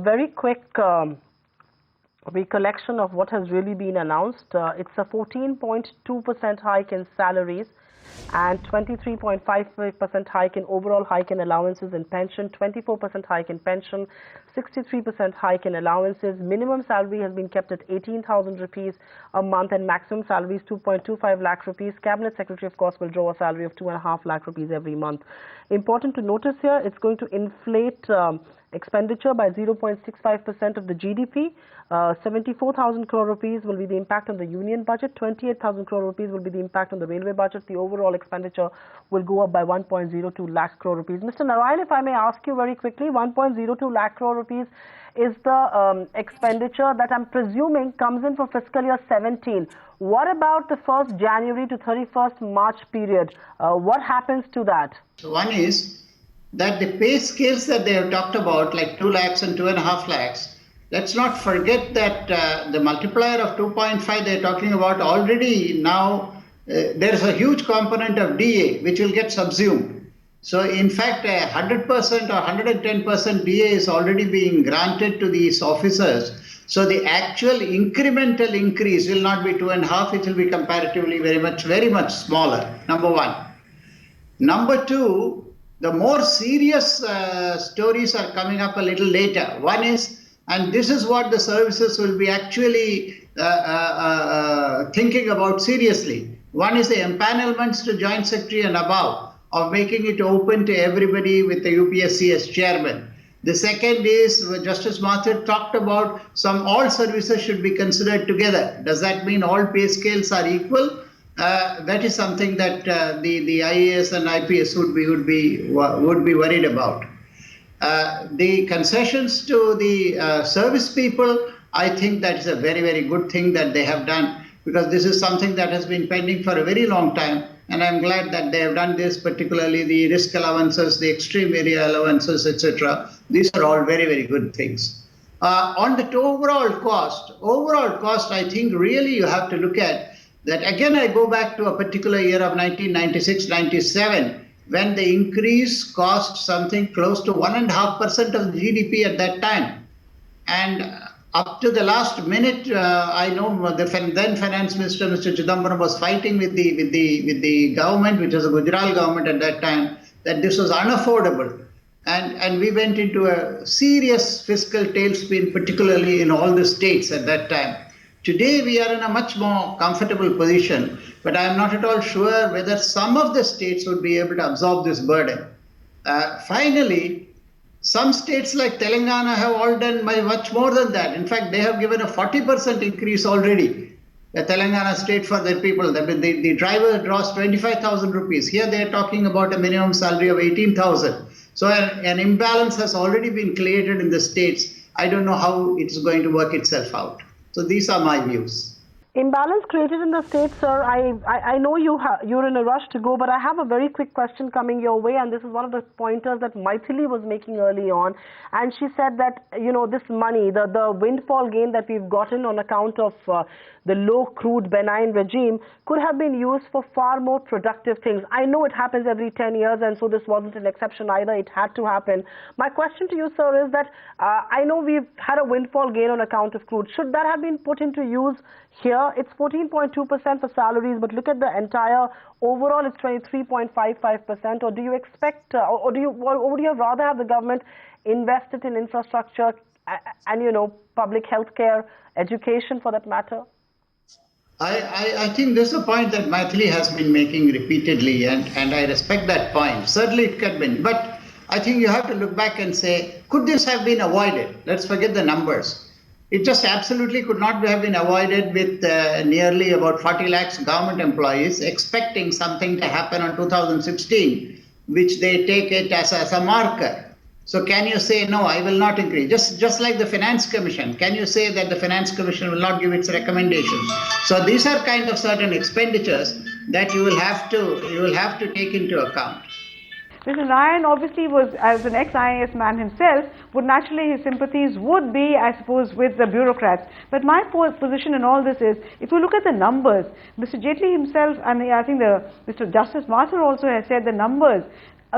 very quick recollection of what has really been announced. It's a 14.2% hike in salaries and 23.5% hike in overall hike in allowances and pension, 24% hike in pension, 63% hike in allowances. Minimum salary has been kept at 18,000 rupees a month and maximum salary is 2.25 lakh rupees. Cabinet Secretary, of course, will draw a salary of 2.5 lakh rupees every month. Important to notice here, it's going to inflate expenditure by 0.65% of the GDP. 74,000 crore rupees will be the impact on the union budget. 28,000 crore rupees will be the impact on the railway budget. The overall expenditure will go up by 1.02 lakh crore rupees. Mr. Narayan, if I may ask you very quickly, 1.02 lakh crore rupees is the expenditure that I'm presuming comes in for fiscal year 17. What about the 1st January to 31st March period? What happens to that? One is that the pay scales that they have talked about, like 2 lakhs and 2.5 lakhs, let's not forget that the multiplier of 2.5 they're talking about already now, there's a huge component of DA which will get subsumed. So in fact, 100% or 110% DA is already being granted to these officers. So the actual incremental increase will not be 2.5, it will be comparatively very much smaller, number one. Number two, the more serious stories are coming up a little later. One is, and this is what the services will be actually thinking about seriously. One is the empanelments to Joint Secretary and above, of making it open to everybody with the UPSC as chairman. The second is, Justice Mathur talked about all services should be considered together. Does that mean all pay scales are equal? That is something that the IAS and IPS would be worried about. The concessions to the service people, I think that is a very, very good thing that they have done, because this is something that has been pending for a very long time. And I'm glad that they have done this, particularly the risk allowances, the extreme area allowances, etc. These are all very, very good things. On the overall cost, I think really you have to look at that. Again, I go back to a particular year of 1996-97, when the increase cost something close to 1.5% of the GDP at that time. And up to the last minute, I know the then Finance Minister, Mr. Chidambaram, was fighting with the government, which was the Gujarat government at that time, that this was unaffordable. And we went into a serious fiscal tailspin, particularly in all the states at that time. Today, we are in a much more comfortable position, but I am not at all sure whether some of the states would be able to absorb this burden. Finally, some states like Telangana have all done much more than that. In fact, they have given a 40% increase already, the Telangana state, for their people. The driver draws 25,000 rupees. Here they are talking about a minimum salary of 18,000. So an imbalance has already been created in the states. I don't know how it's going to work itself out. So these are my views. Imbalance created in the states, sir. I know you're in a rush to go, but I have a very quick question coming your way, and this is one of the pointers that Maithili was making early on. And she said that, this money, the windfall gain that we've gotten on account of the low crude benign regime could have been used for far more productive things. I know it happens every 10 years, and so this wasn't an exception either. It had to happen. My question to you, sir, is that I know we've had a windfall gain on account of crude. Should that have been put into use here? It's 14.2% for salaries, but look at the entire overall, it's 23.55%. Or do you expect, or would you rather have the government invest it in infrastructure and public health care, education for that matter? I think this is a point that Maithili has been making repeatedly, and I respect that point. Certainly it could have been, but I think you have to look back and say, could this have been avoided? Let's forget the numbers. It just absolutely could not have been avoided with nearly about 40 lakhs government employees expecting something to happen on 2016, which they take it as a marker. So can you say, no, I will not increase? Just like the Finance Commission, can you say that the Finance Commission will not give its recommendations? So these are kind of certain expenditures that you will have to take into account. Mr. Narayan obviously was, as an ex-IAS man himself, his sympathies would be, I suppose, with the bureaucrats. But my position in all this is, if you look at the numbers, Mr. Jaitley himself, and I think Mr. Justice Mathur also has said the numbers,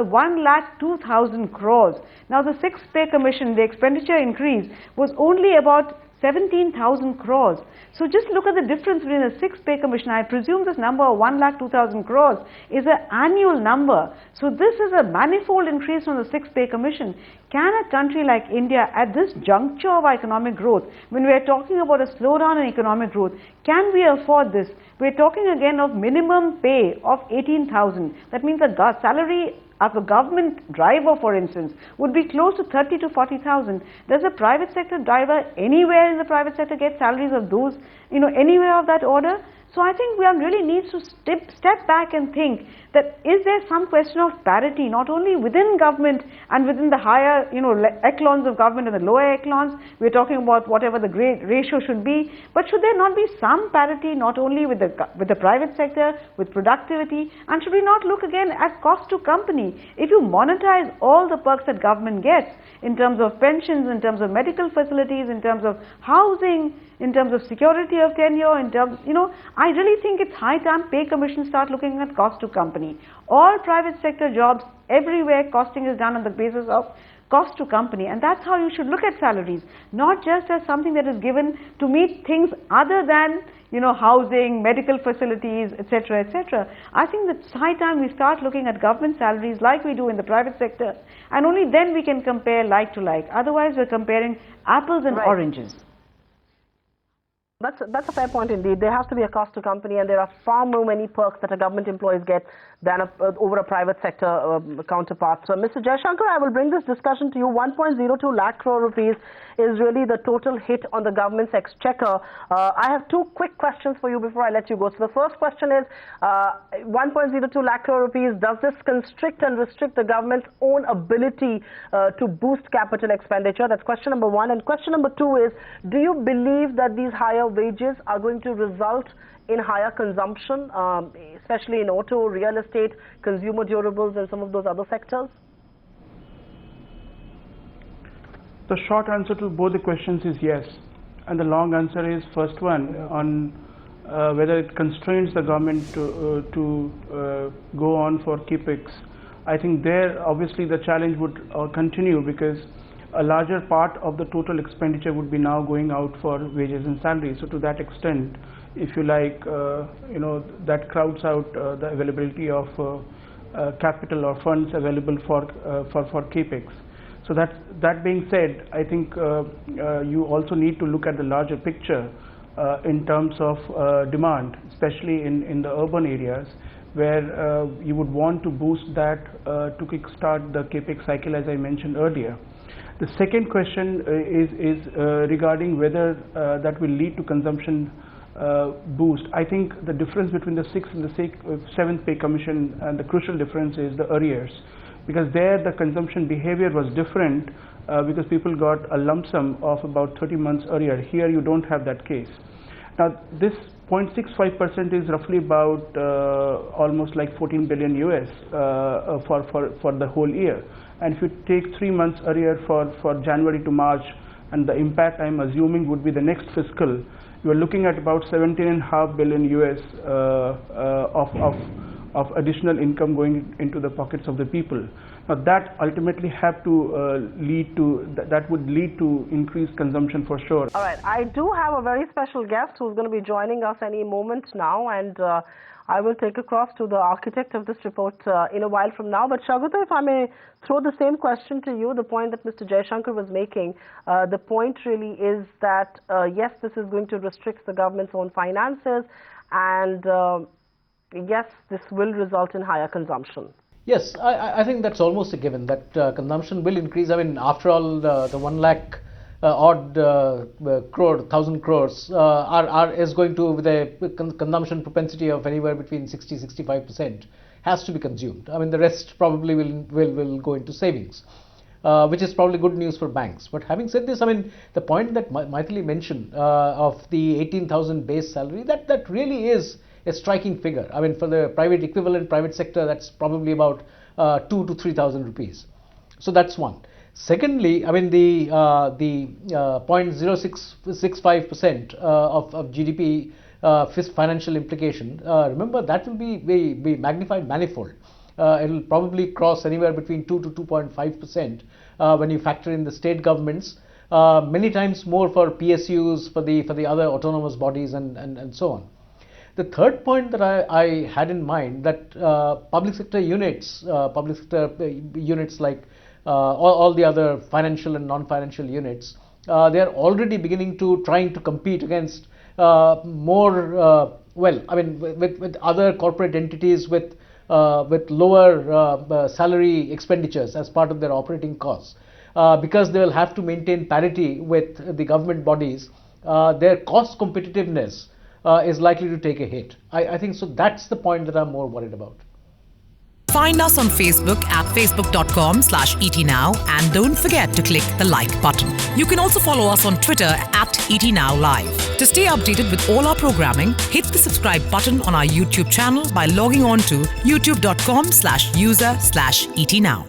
1,02,000 crores. Now the sixth pay commission, the expenditure increase was only about 17,000 crores. So just look at the difference between the sixth pay commission. I presume this number of 1,02,000 crores is an annual number. So this is a manifold increase from the sixth pay commission. Can a country like India at this juncture of economic growth, when we are talking about a slowdown in economic growth, can we afford this? We are talking again of minimum pay of 18,000. That means the salary of a government driver, for instance, would be close to 30 to 40,000. Does a private sector driver anywhere in the private sector get salaries of those, anywhere of that order? So I think one really needs to step back and think that is there some question of parity, not only within government and within the higher, echelons of government and the lower echelons. We're talking about whatever the grade ratio should be, but should there not be some parity not only with the private sector, with productivity, and should we not look again at cost to company? If you monetize all the perks that government gets in terms of pensions, in terms of medical facilities, in terms of housing, in terms of security of tenure, in terms, I really think it's high time pay commissions start looking at cost to company. All private sector jobs, everywhere costing is done on the basis of cost to company, and that's how you should look at salaries, not just as something that is given to meet things other than housing, medical facilities, etc., etc. I think it's high time we start looking at government salaries like we do in the private sector, and only then we can compare like to like. Otherwise, we're comparing apples and oranges. That's a fair point indeed. There has to be a cost to company, and there are far more many perks that a government employees get than over a private sector counterpart. So, Mr. Jaishankar, I will bring this discussion to you. 1.02 lakh crore rupees is really the total hit on the government's exchequer. I have two quick questions for you before I let you go. So, the first question is, 1.02 lakh crore rupees, does this constrict and restrict the government's own ability to boost capital expenditure? That's question number one. And question number two is, do you believe that these higher wages are going to result in higher consumption, especially in auto, real estate, consumer durables, and some of those other sectors? The short answer to both the questions is yes, and the long answer is first one on whether it constrains the government to go on for capex. I think there obviously the challenge would continue, because a larger part of the total expenditure would be now going out for wages and salaries. So to that extent, if you like, that crowds out the availability of capital or funds available for capex. So that being said, I think you also need to look at the larger picture in terms of demand, especially in the urban areas, where you would want to boost that to kickstart the capex cycle, as I mentioned earlier. The second question is regarding whether that will lead to consumption boost. I think the difference between the sixth and the seventh pay commission, and the crucial difference is the arrears, because there the consumption behavior was different because people got a lump sum of about 30 months arrear. Here you don't have that case. Now this 0.65% is roughly about almost like 14 billion US for the whole year. And if you take 3 months arrear for January to March, and the impact I'm assuming would be the next fiscal, you are looking at about 17.5 billion US of additional income going into the pockets of the people. Now that ultimately have to that would lead to increased consumption for sure. All right, I do have a very special guest who's going to be joining us any moment now, and I will take across to the architect of this report in a while from now. But Shagata, if I may throw the same question to you, the point that Mr. Jaishankar was making, the point really is that yes, this is going to restrict the government's own finances, and yes, this will result in higher consumption. Yes, I think that's almost a given, that consumption will increase. I mean, after all, the 1 lakh odd crore, 1,000 crores is going to, with a consumption propensity of anywhere between 60-65%, has to be consumed. I mean, the rest probably will go into savings, which is probably good news for banks. But having said this, I mean, the point that Maithili mentioned of the 18,000 base salary, that really is a striking figure. I mean, for the private equivalent private sector, that's probably about 2,000 to 3,000 rupees. So that's one. Secondly, I mean, the 0.0665% of GDP financial implication, remember, that will be magnified manifold. it'll probably cross anywhere between 2 to 2.5% when you factor in the state governments. Many times more for PSUs, for the other autonomous bodies, and so on. The third point that I had in mind, that public sector units like all the other financial and non-financial units, they are already beginning to trying to compete against more with other corporate entities with lower salary expenditures as part of their operating costs, because they will have to maintain parity with the government bodies. Their cost competitiveness is likely to take a hit. I think so. That's the point that I'm more worried about. Find us on Facebook at facebook.com/ETNow and don't forget to click the like button. You can also follow us on Twitter at ETNowLive. To stay updated with all our programming, hit the subscribe button on our YouTube channel by logging on to youtube.com/user/ETNow.